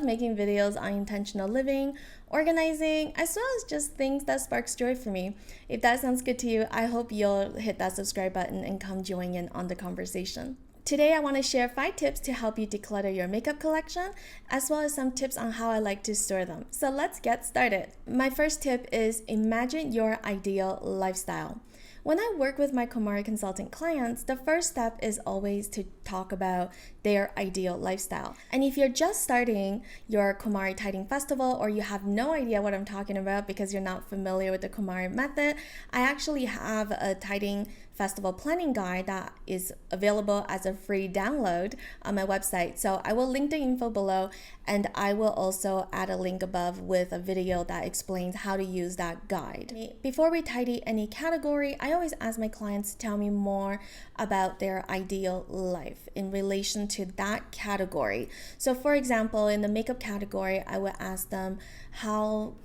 making videos on intentional living, organizing, as well as just things that sparks joy for me. If that sounds good to you, I hope you'll hit that subscribe button and come join in on the conversation. Today, I want to share 5 tips to help you declutter your makeup collection, as well as some tips on how I like to store them. So let's get started. My first tip is imagine your ideal lifestyle. When I work with my KonMari consulting clients, the first step is always to talk about their ideal lifestyle. And if you're just starting your KonMari Tidying Festival, or you have no idea what I'm talking about because you're not familiar with the KonMari method, I actually have a tidying festival planning guide that is available as a free download on my website. So I will link the info below, and I will also add a link above with a video that explains how to use that guide. Before we tidy any category, I always ask my clients to tell me more about their ideal life in relation to that category. So for example, in the makeup category, I would ask them, how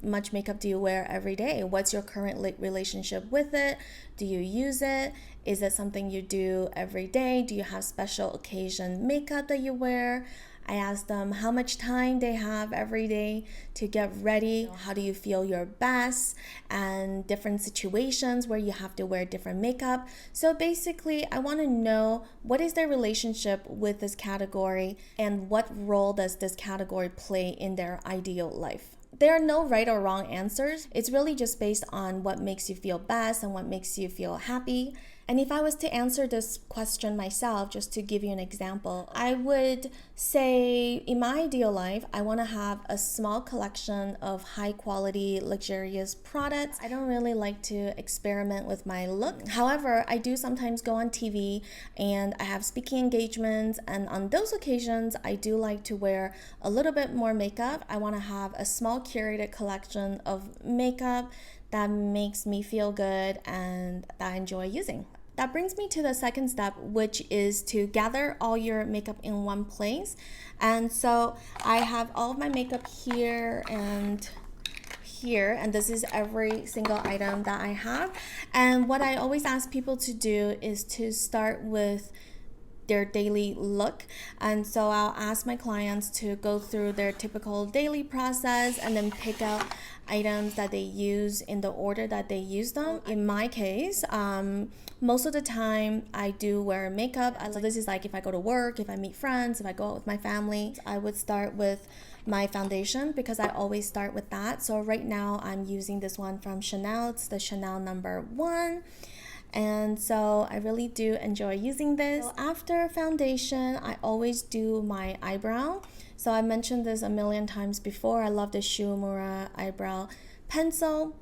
much makeup do you wear every day? What's your current relationship with it? Do you use it? Is it something you do every day? Do you have special occasion makeup that you wear? I ask them how much time they have every day to get ready. How do you feel your best? And different situations where you have to wear different makeup. So basically, I want to know what is their relationship with this category and what role does this category play in their ideal life. There are no right or wrong answers. It's really just based on what makes you feel best and what makes you feel happy. And if I was to answer this question myself, just to give you an example, I would say in my ideal life, I want to have a small collection of high quality, luxurious products. I don't really like to experiment with my look. However, I do sometimes go on TV and I have speaking engagements. And on those occasions, I do like to wear a little bit more makeup. I want to have a small curated collection of makeup that makes me feel good and that I enjoy using. That brings me to the second step, which is to gather all your makeup in one place. And so I have all of my makeup here and here, and this is every single item that I have. And what I always ask people to do is to start with their daily look. And so I'll ask my clients to go through their typical daily process and then pick out items that they use in the order that they use them. In my case, most of the time I do wear makeup. So this is like if I go to work, if I meet friends, if I go out with my family, I would start with my foundation because I always start with that. So right now I'm using this one from Chanel. It's the Chanel number 1. And so I really do enjoy using this. So after foundation, I always do my eyebrow. So I mentioned this a million times before. I love the Shu Uemura eyebrow pencil.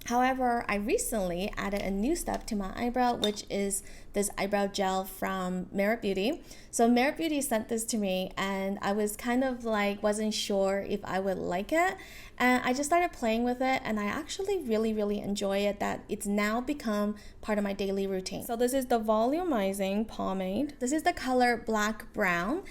However, I recently added a new step to my eyebrow, which is this eyebrow gel from Merit Beauty. So Merit Beauty sent this to me and I was kind of like, wasn't sure if I would like it. And I just started playing with it and I actually really enjoy it, that it's now become part of my daily routine. So this is the volumizing pomade. This is the color Black Brown.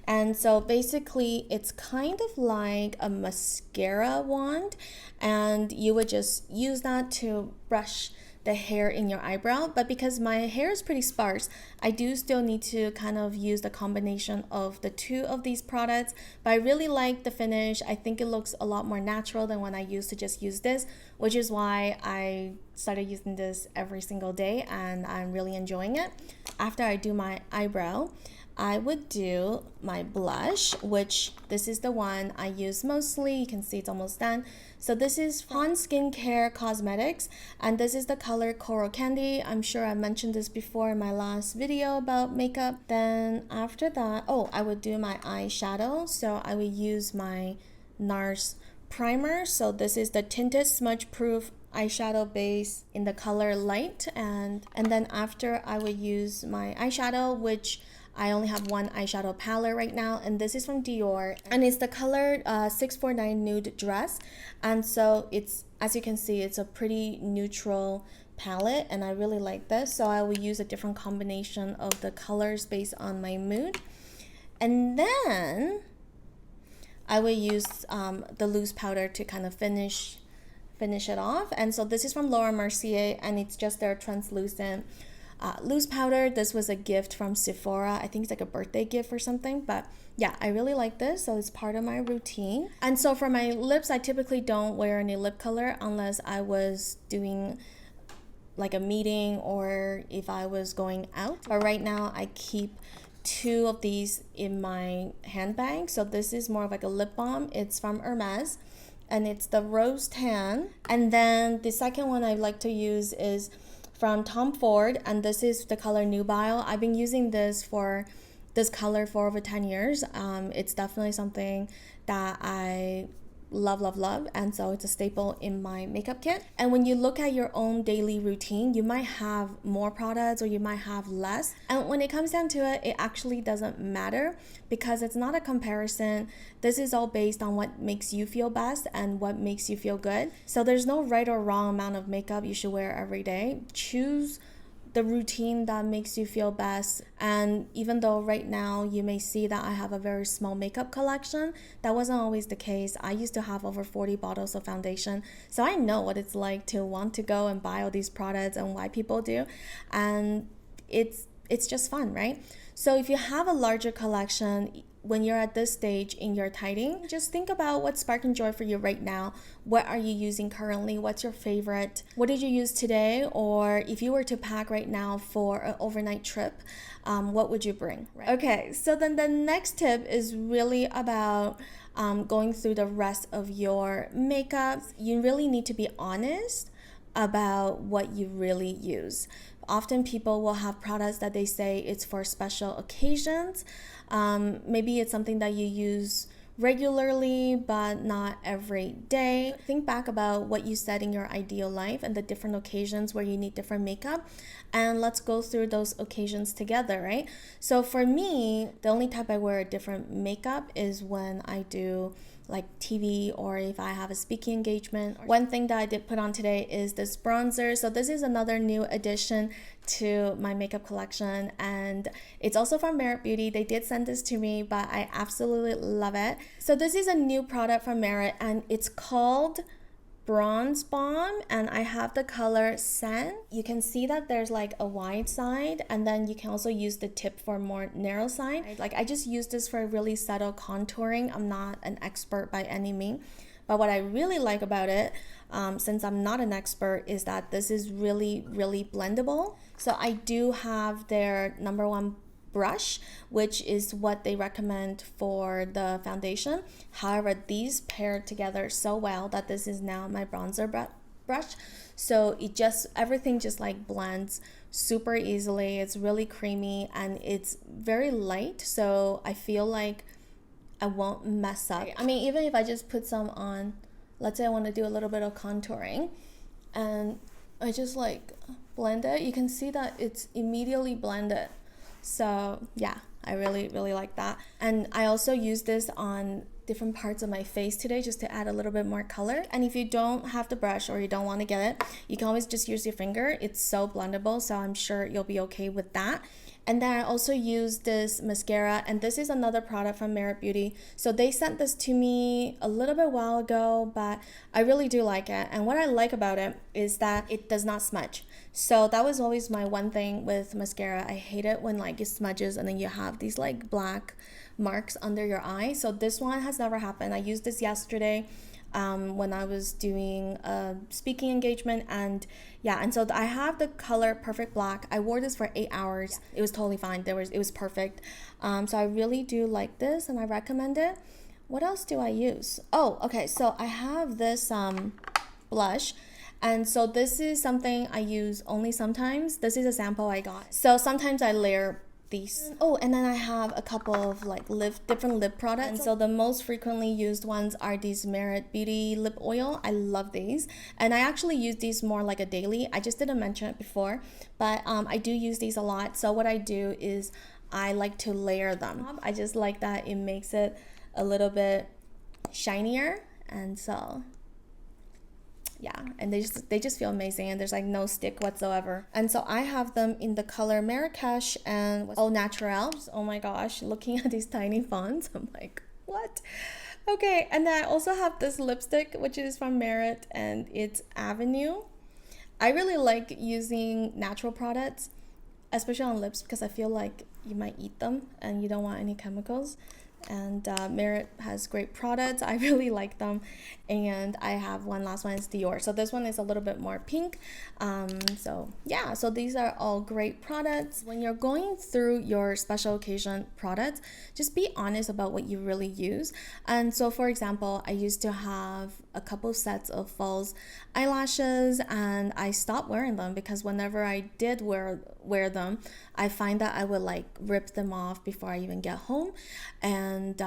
And so basically it's kind of like a mascara wand, and you would just use that to brush the hair in your eyebrow. But because my hair is pretty sparse, I do still need to kind of use the combination of the two of these products. But I really like the finish. I think it looks a lot more natural than when I used to just use this, which is why I started using this every single day and I'm really enjoying it. After I do my eyebrow, I would do my blush, which this is the one I use mostly. You can see it's almost done. So this is Han Skincare Cosmetics, and this is the color Coral Candy. I'm sure I mentioned this before in my last video about makeup. Then after that, I would do my eyeshadow. So I would use my NARS primer. So this is the Tinted Smudge Proof eyeshadow base in the color Light, and then after I would use my eyeshadow, which I only have one eyeshadow palette right now, and this is from Dior, and it's the color 649 Nude Dress. And so it's, as you can see, it's a pretty neutral palette and I really like this. So I will use a different combination of the colors based on my mood. And then I will use the loose powder to kind of finish it off. And so this is from Laura Mercier, and it's just their translucent loose powder. This was a gift from Sephora. I think it's like a birthday gift or something, but yeah, I really like this, so it's part of my routine. And so for my lips, I typically don't wear any lip color unless I was doing like a meeting or if I was going out. But right now I keep 2 of these in my handbag. So this is more of like a lip balm. It's from Hermes and it's the Rose Tan. And then the second one I like to use is from Tom Ford, and this is the color Nubile. I've been using this color for over 10 years. It's definitely something that I love, and so it's a staple in my makeup kit. And when you look at your own daily routine, you might have more products or you might have less, and when it comes down to it, it actually doesn't matter because it's not a comparison. This is all based on what makes you feel best and what makes you feel good. So there's no right or wrong amount of makeup you should wear every day. Choose the routine that makes you feel best. And even though right now you may see that I have a very small makeup collection, that wasn't always the case. I used to have over 40 bottles of foundation, so I know what it's like to want to go and buy all these products and why people do, and it's just fun, right? So if you have a larger collection, when you're at this stage in your tidying, just think about what's sparking joy for you right now. What are you using currently? What's your favorite? What did you use today? Or if you were to pack right now for an overnight trip, what would you bring? Right? Okay, so then the next tip is really about going through the rest of your makeup. You really need to be honest about what you really use. Often people will have products that they say it's for special occasions. Maybe it's something that you use regularly but not every day. Think back about what you said in your ideal life and the different occasions where you need different makeup, and let's go through those occasions together, right? So for me, the only time I wear a different makeup is when I do like TV or if I have a speaking engagement. One thing that I did put on today is this bronzer. So this is another new addition to my makeup collection, and it's also from Merit Beauty. They did send this to me, but I absolutely love it. So this is a new product from Merit, and it's called Bronze Bomb, and I have the color Sen. You can see that there's like a wide side, and then you can also use the tip for more narrow side. Like I just use this for really subtle contouring. I'm not an expert by any means, but what I really like about it, since I'm not an expert, is that this is really blendable. So I do have their #1 brush, which is what they recommend for the foundation. However, these pair together so well that this is now my bronzer brush. So everything just like blends super easily. It's really creamy and it's very light, so I feel like I won't mess up. I mean, even if I just put some on, let's say I want to do a little bit of contouring and I just like blend it, you can see that it's immediately blended. So yeah, I really like that. And I also use this on different parts of my face today just to add a little bit more color. And if you don't have the brush or you don't want to get it, you can always just use your finger. It's so blendable, so I'm sure you'll be okay with that. And then I also use this mascara, and this is another product from Merit Beauty. So they sent this to me a little bit while ago, but I really do like it. And what I like about it is that it does not smudge. So that was always my one thing with mascara. I hate it when like it smudges and then you have these like black marks under your eye. So this one has never happened. I used this yesterday when I was doing a speaking engagement, and yeah, and so I have the color Perfect Black. I wore this for 8 hours. It was totally fine. It was perfect. So I really do like this and I recommend it. What else do I use? Oh, okay, so I have this blush, and so this is something I use only sometimes. This is a sample I got. So sometimes I layer these. Oh, and then I have a couple of like different lip products. And so the most frequently used ones are these Merit Beauty lip oil. I love these, and I actually use these more like a daily. I just didn't mention it before, but I do use these a lot. So what I do is I like to layer them. I just like that it makes it a little bit shinier, and so yeah, and they just feel amazing, and there's like no stick whatsoever. And so I have them in the color Marrakesh and Au Naturel. Oh my gosh, looking at these tiny fonts, I'm like, what? Okay, and then I also have this lipstick, which is from Merit, and it's Avenue. I really like using natural products especially on lips, because I feel like you might eat them and you don't want any chemicals. And Merit has great products. I really like them. And I have one last one, is Dior. So this one is a little bit more pink. So yeah, so these are all great products. When you're going through your special occasion products, just be honest about what you really use. And so for example, I used to have a couple sets of false eyelashes, and I stopped wearing them because whenever I did wear them, I find that I would like rip them off before I even get home, and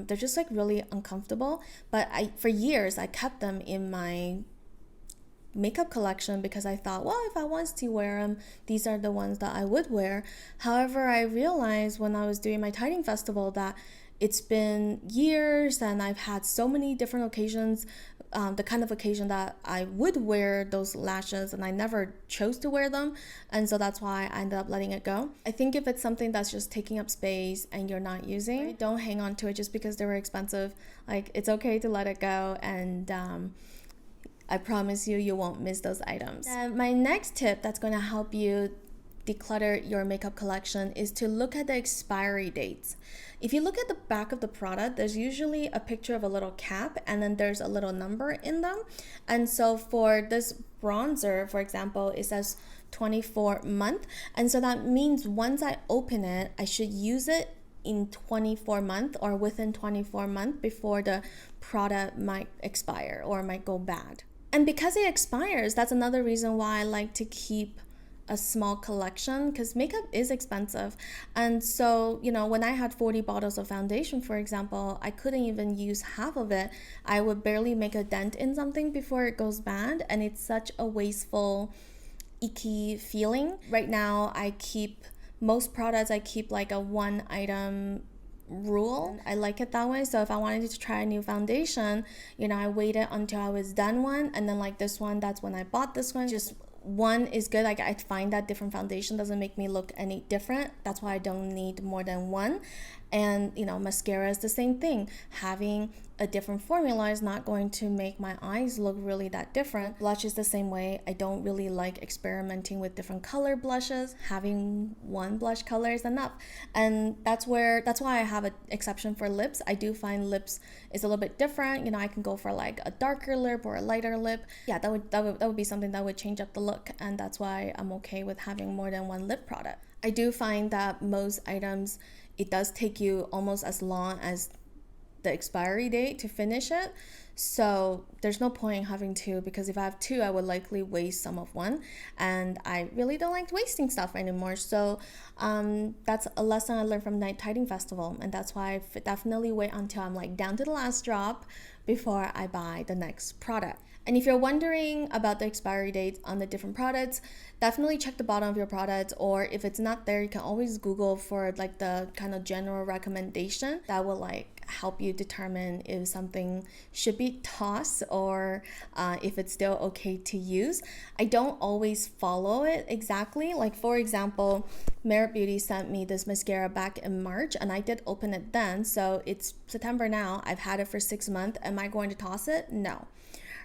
they're just like really uncomfortable. But for years I kept them in my makeup collection because I thought, well, if I want to wear them, these are the ones that I would wear. However, I realized when I was doing my Tiding Festival that it's been years and I've had so many different occasions, the kind of occasion that I would wear those lashes, and I never chose to wear them, and so that's why I ended up letting it go. I think if it's something that's just taking up space and you're not using, right, don't hang on to it just because they were expensive. Like, it's okay to let it go, and I promise you won't miss those items. My next tip that's going to help you declutter your makeup collection is to look at the expiry dates. If you look at the back of the product, there's usually a picture of a little cap and then there's a little number in them. And so for this bronzer, for example, it says 24 month. And so that means once I open it, I should use it in 24 month or within 24 month before the product might expire or might go bad. And because it expires, that's another reason why I like to keep a small collection, because makeup is expensive. And so, you know, when I had 40 bottles of foundation, for example, I couldn't even use half of it. I would barely make a dent in something before it goes bad, and it's such a wasteful, icky feeling. Right now, I keep most products, I keep like a one item rule. I like it that way. So if I wanted to try a new foundation, you know, I waited until I was done one, and then like this one, that's when I bought this one. Just one is good. Like, I find that different foundation doesn't make me look any different. That's why I don't need more than one. And you know, mascara is the same thing. Having a different formula is not going to make my eyes look really that different. Blush is the same way. I don't really like experimenting with different color blushes. Having one blush color is enough. And that's why I have an exception for lips. I do find lips is a little bit different. You know, I can go for like a darker lip or a lighter lip. Yeah, that would be something that would change up the look, and that's why I'm okay with having more than one lip product. I do find that most items, it does take you almost as long as the expiry date to finish it. So there's no point in having two, because if I have two, I would likely waste some of one, and I really don't like wasting stuff anymore. So that's a lesson I learned from Night Tiding Festival, and that's why I definitely wait until I'm like down to the last drop before I buy the next product. And if you're wondering about the expiry dates on the different products, definitely check the bottom of your product, or if it's not there, you can always Google for like the kind of general recommendation that will like help you determine if something should be tossed or if it's still okay to use. I don't always follow it exactly. Like, for example, Merit Beauty sent me this mascara back in March, and I did open it then. So it's September now. I've had it for 6 months. Am I going to toss it? No.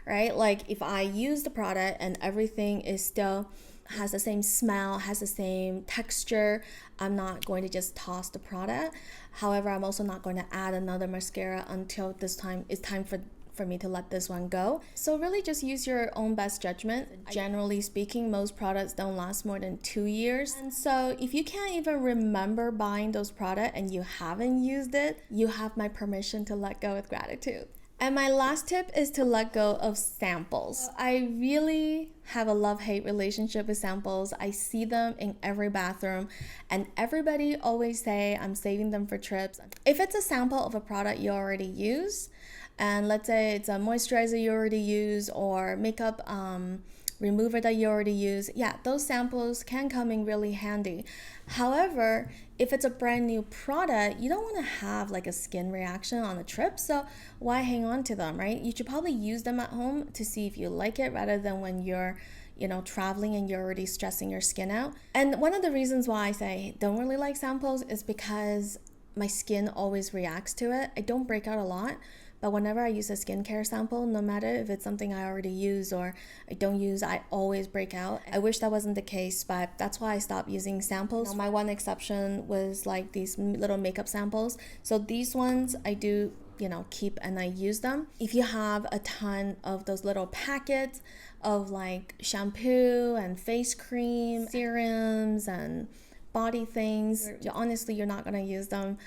Right? Like, if I use the product and everything is still has the same smell, has the same texture, I'm not going to just toss the product. However, I'm also not going to add another mascara until it's time for me to let this one go. So really just use your own best judgment. Generally speaking, most products don't last more than 2 years. And so if you can't even remember buying those products and you haven't used it, you have my permission to let go with gratitude. And my last tip is to let go of samples. I really have a love-hate relationship with samples. I see them in every bathroom, and everybody always say I'm saving them for trips. If it's a sample of a product you already use, and let's say it's a moisturizer you already use or makeup remover that you already use, yeah, those samples can come in really handy. However, if it's a brand new product, you don't want to have like a skin reaction on the trip, so why hang on to them, right? You should probably use them at home to see if you like it, rather than when you're, you know, traveling and you're already stressing your skin out. And one of the reasons why I say don't really like samples is because my skin always reacts to it. I don't break out a lot, but whenever I use a skincare sample, no matter if it's something I already use or I don't use, I always break out. I wish that wasn't the case, but that's why I stopped using samples. Now, my one exception was like these little makeup samples. So these ones I do keep and I use them. If you have a ton of those little packets of like shampoo and face cream, serums and body things, honestly, you're not gonna use them.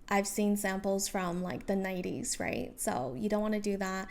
I've seen samples from like the 90s, right? So you don't want to do that.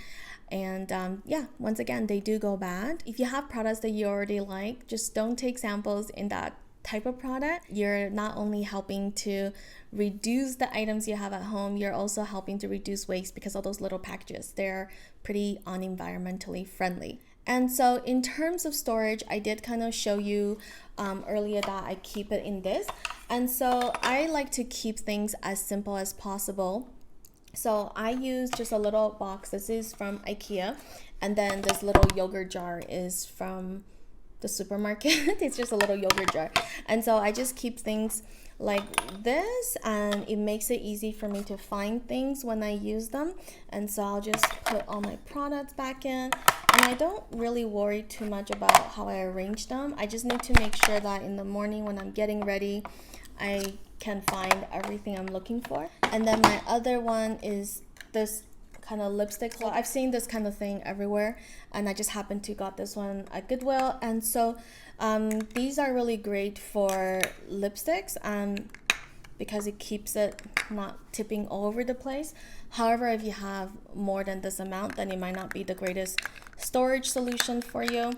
And yeah, once again, they do go bad. If you have products that you already like, just don't take samples in that type of product. You're not only helping to reduce the items you have at home, you're also helping to reduce waste because of those little packages. They're pretty unenvironmentally friendly. And so in terms of storage, I did kind of show you earlier that I keep it in this. And so I like to keep things as simple as possible. So I use just a little box. This is from IKEA. And then this little yogurt jar is from the supermarket. It's just a little yogurt jar. And so I just keep things like this, and it makes it easy for me to find things when I use them. And so I'll just put all my products back in, and I don't really worry too much about how I arrange them. I just need to make sure that in the morning when I'm getting ready, I can find everything I'm looking for. And then my other one is this kind of lipstick. So I've seen this kind of thing everywhere, and I just happened to got this one at Goodwill. And so these are really great for lipsticks because it keeps it not tipping all over the place. However, if you have more than this amount, then it might not be the greatest storage solution for you.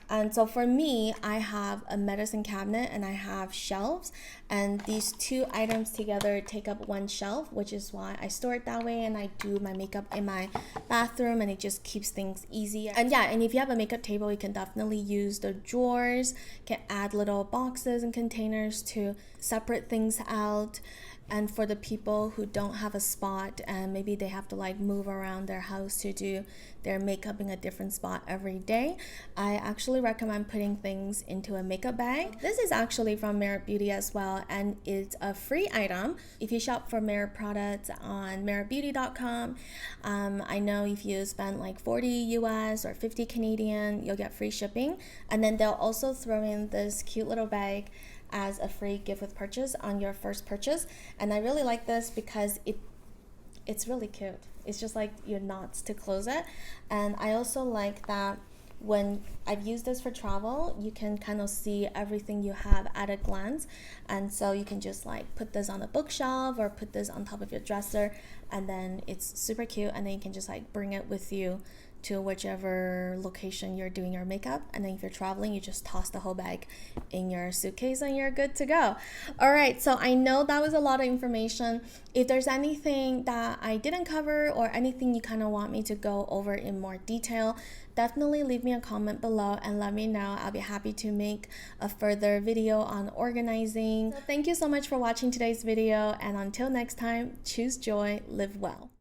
And so for me, I have a medicine cabinet and I have shelves, and these two items together take up one shelf, which is why I store it that way. And I do my makeup in my bathroom, and it just keeps things easy. And yeah, and if you have a makeup table, you can definitely use the drawers, can add little boxes and containers to separate things out. And for the people who don't have a spot and maybe they have to like move around their house to do their makeup in a different spot every day, I actually recommend putting things into a makeup bag. This is actually from Merit Beauty as well, and it's a free item. If you shop for Merit products on meritbeauty.com, I know if you spend like 40 US or 50 Canadian, you'll get free shipping. And then they'll also throw in this cute little bag as a free gift with purchase on your first purchase. And I really like this because it's really cute. It's just like your knots to close it. And I also like that when I've used this for travel, you can kind of see everything you have at a glance. And so you can just like put this on a bookshelf or put this on top of your dresser, and then it's super cute. And then you can just like bring it with you to whichever location you're doing your makeup. And then if you're traveling, you just toss the whole bag in your suitcase and you're good to go. All right, so I know that was a lot of information. If there's anything that I didn't cover or anything you kind of want me to go over in more detail, definitely leave me a comment below and let me know. I'll be happy to make a further video on organizing. So thank you so much for watching today's video, and until next time, choose joy, live well.